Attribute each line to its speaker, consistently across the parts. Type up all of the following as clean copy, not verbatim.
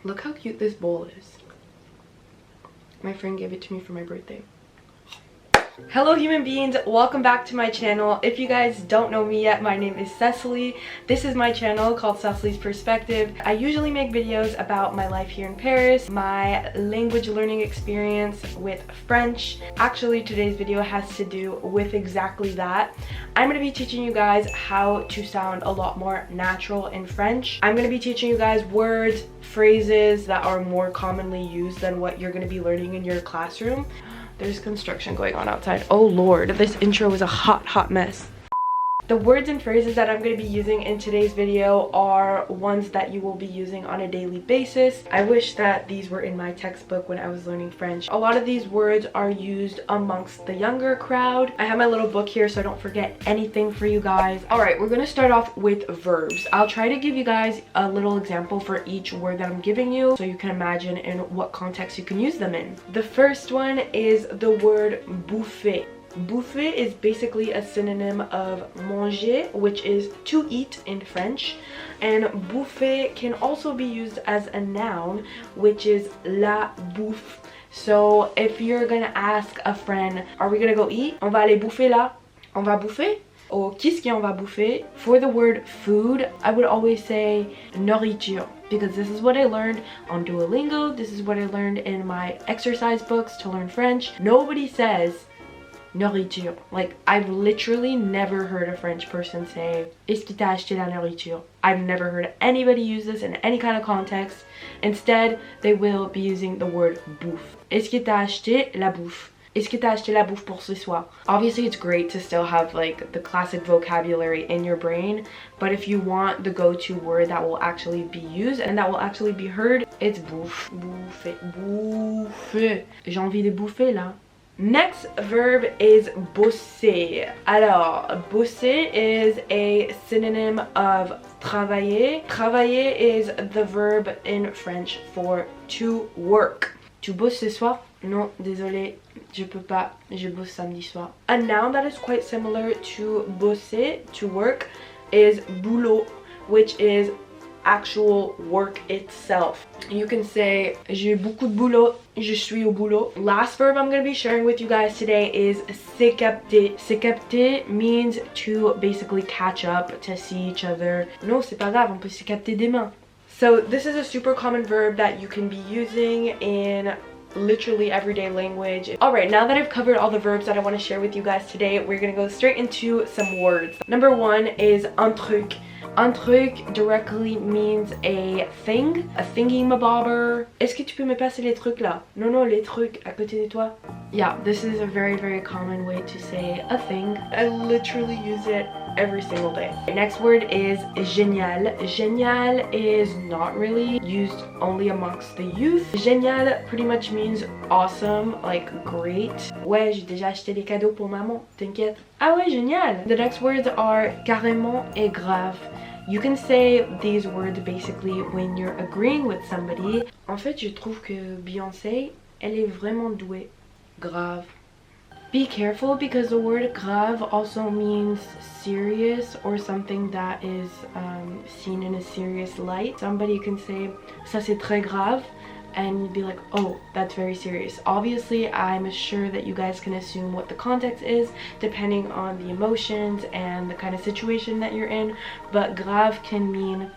Speaker 1: Look how cute this bowl is. My friend gave it to me for my birthday. Hello human beings, welcome back to my channel. If you guys don't know me yet, my name is Cecily. This is my channel called Cecily's Perspective. I usually make videos about my life here in Paris, my language learning experience with French. Actually, today's video has to do with exactly that. I'm going to be teaching you guys how to sound a lot more natural in French. I'm going to be teaching you guys words, phrases that are more commonly used than what you're going to be learning in your classroom. There's construction going on outside. Oh lord, this intro is a hot mess. The words and phrases that I'm going to be using in today's video are ones that you will be using on a daily basis. I wish that these were in my textbook when I was learning French. A lot of these words are used amongst the younger crowd. I have my little book here so I don't forget anything for you guys. Alright, we're going to start off with verbs. I'll try to give you guys a little example for each word that I'm giving you so you can imagine in what context you can use them in. The first one is the word bouffer. Bouffer is basically a synonym of manger, which is to eat in French, and bouffer can also be used as a noun, which is la bouffe. So if you're gonna ask a friend, are we gonna go eat? On va aller bouffer là? On va bouffer? Or qu'est-ce qu'on va bouffer? For the word food, I would always say nourriture, because this is what I learned on Duolingo. This is what I learned in my exercise books to learn French. Nobody says nourriture. Like, I've literally never heard a French person say est-ce que t'as acheté la nourriture? I've never heard anybody use this in any kind of context. Instead, they will be using the word bouffe. Est-ce que t'as acheté la bouffe? Est-ce que t'as acheté la bouffe pour ce soir? Obviously, it's great to still have like the classic vocabulary in your brain, but if you want the go-to word that will actually be used and that will actually be heard, it's bouffe. Bouffer. Bouffer. J'ai envie de bouffer là. Next verb is bosser. Alors, bosser is a synonym of travailler. Travailler is the verb in French for to work. Tu bosses ce soir? Non, désolé, je peux pas. Je bosse samedi soir. A noun that is quite similar to bosser, to work, is boulot, which is actual work itself. You can say j'ai beaucoup de boulot, je suis au boulot. Last verb I'm going to be sharing with you guys today is se capter. Se capter means to basically catch up, to see each other. Non, c'est pas grave, on peut se capter des mains. So this is a super common verb that you can be using in literally everyday language. Alright, now that I've covered all the verbs that I want to share with you guys today, we're gonna go straight into some words. Number one is un truc. Un truc directly means a thing, a thingy-mabobber. Est-ce que tu peux me passer les trucs là? Non, non, les trucs à côté de toi. Yeah, this is a very common way to say a thing. I literally use it every single day. Next word is génial. Génial is not really used only amongst the youth. Génial pretty much means awesome, like great. Ouais, j'ai déjà acheté des cadeaux pour maman, t'inquiète. Ah ouais, génial. The next words are carrément et grave. You can say these words basically when you're agreeing with somebody. En fait, je trouve que Beyoncé, elle est vraiment douée. Grave. Be careful because the word grave also means serious or something that is seen in a serious light. Somebody can say, ça c'est très grave, and you'd be like, oh, that's very serious. Obviously, I'm sure that you guys can assume what the context is depending on the emotions and the kind of situation that you're in, but grave can mean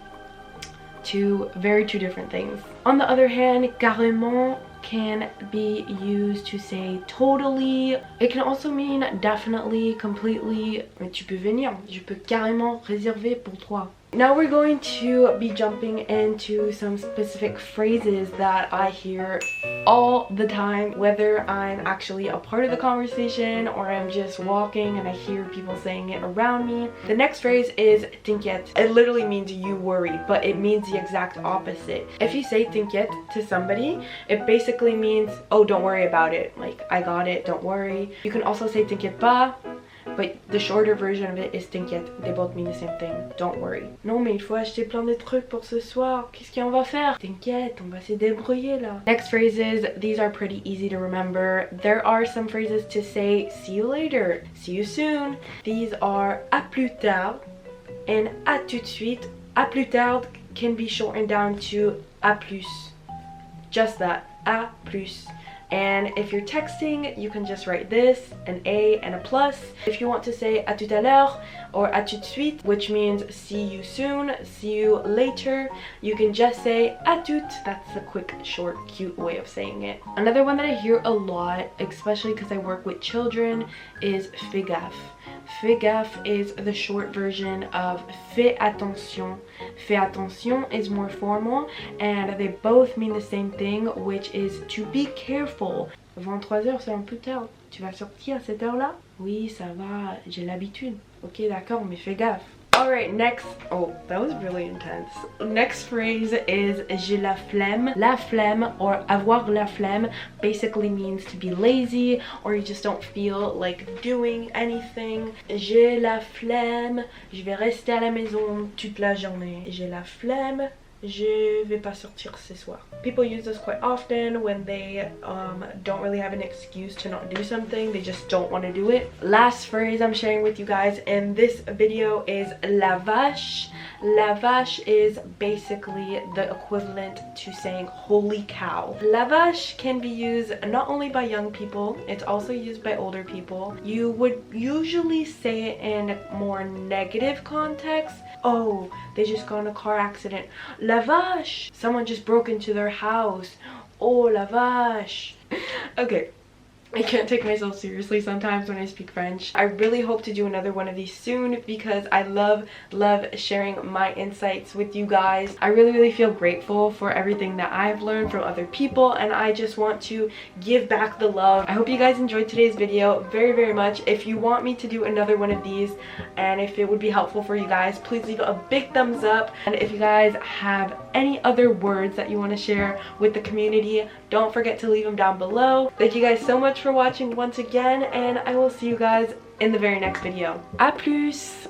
Speaker 1: two different things. On the other hand, carrément can be used to say totally. It can also mean definitely, completely. Mais tu peux venir, je peux carrément réserver pour toi. Now we're going to be jumping into some specific phrases that I hear all the time, whether I'm actually a part of the conversation or I'm just walking and I hear people saying it around me. The next phrase is t'inquiète. It literally means you worry, but it means the exact opposite. If you say t'inquiète to somebody, it basically means, oh, don't worry about it. Like, I got it, don't worry. You can also say t'inquiète pas, but the shorter version of it is t'inquiète. They both mean the same thing. Don't worry. Non, mais il faut acheter plein de trucs pour ce soir. Qu'est-ce qu'on va faire? T'inquiète, on va se débrouiller là. Next phrases, these are pretty easy to remember. There are some phrases to say see you later, see you soon. These are à plus tard and à tout de suite. À plus tard can be shortened down to à plus. just that, à plus. And if you're texting, you can just write this, an A and a plus. If you want to say à tout à l'heure or à tout de suite, which means see you soon, see you later, you can just say à tout. That's a quick, short, cute way of saying it. Another one that I hear a lot, especially because I work with children, is fais gaffe. Fais gaffe is the short version of fais attention. Fais attention is more formal, and they both mean the same thing, which is to be careful. 23h, c'est un peu tard. Tu vas sortir à cette heure-là? Oui, ça va, j'ai l'habitude. Ok, d'accord, mais fais gaffe. Alright, next, oh, that was really intense. Next phrase is j'ai la flemme. La flemme, or avoir la flemme, basically means to be lazy, or you just don't feel like doing anything. J'ai la flemme, je vais rester à la maison toute la journée. J'ai la flemme, je vais pas sortir ce soir. People use this quite often when they don't really have an excuse to not do something. They just don't want to do it. Last phrase I'm sharing with you guys in this video is la vache. La vache is basically the equivalent to saying holy cow. La vache can be used not only by young people, it's also used by older people. You would usually say it in a more negative context. Oh, they just got in a car accident. La vache! Someone just broke into their house. Oh, la vache! Okay. I can't take myself seriously sometimes when I speak French. I really hope to do another one of these soon because I love sharing my insights with you guys. I really feel grateful for everything that I've learned from other people, and I just want to give back the love. I hope you guys enjoyed today's video very much. If you want me to do another one of these and if it would be helpful for you guys, please leave a big thumbs up. And if you guys have any other words that you want to share with the community, don't forget to leave them down below. Thank you guys so much for watching once again, and I will see you guys in the very next video. À plus!